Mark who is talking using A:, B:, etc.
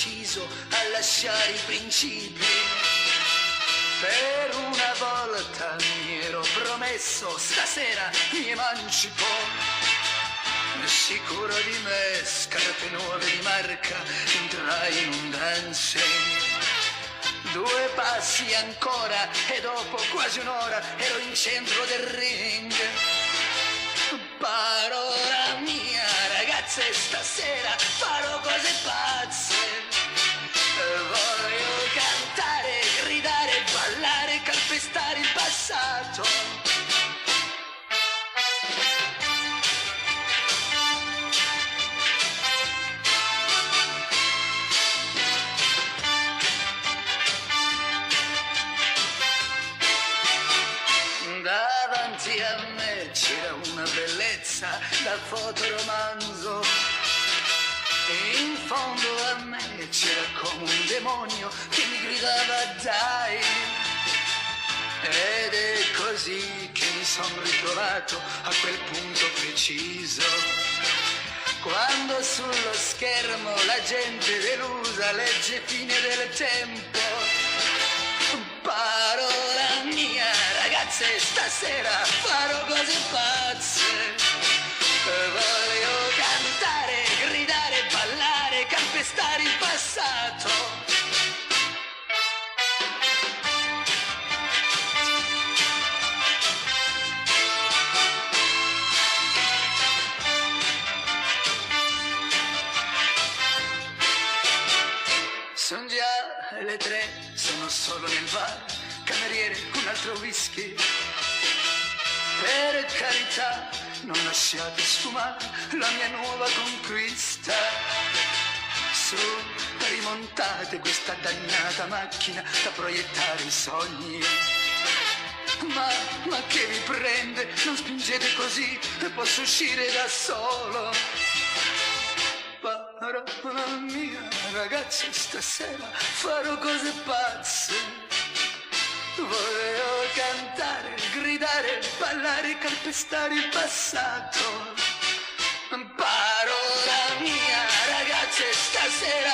A: deciso a lasciare i principi. Per una volta mi ero promesso, stasera mi emancipo. Sicuro di me, scarpe nuove di marca, entrai in un dancing. 2 passi ancora e dopo quasi un'ora ero in centro del ring. Parola mia, ragazze, stasera farò cose pazze. Voglio cantare, gridare, ballare, calpestare il passato. Davanti a me c'era una bellezza da fotoromanzo. In fondo a me c'era come un demonio che mi gridava dai. Ed è così che mi sono ritrovato a quel punto preciso, quando sullo schermo la gente delusa legge fine del tempo. Parola mia, ragazze, stasera farò cose pazze. Voglio cantare, gridare, ballare, calpestare il passato. Sono già le 3, sono solo nel bar, cameriere, un altro whisky. Per carità, non lasciate sfumare la mia nuova conquista. Su, rimontate questa dannata macchina da proiettare i sogni. Ma che vi prende? Non spingete così, posso uscire da solo. Parola mia, ragazzi, stasera farò cose pazze. Voglio cantare, gridare, ballare, calpestare il passato. Parola mia, ragazze, stasera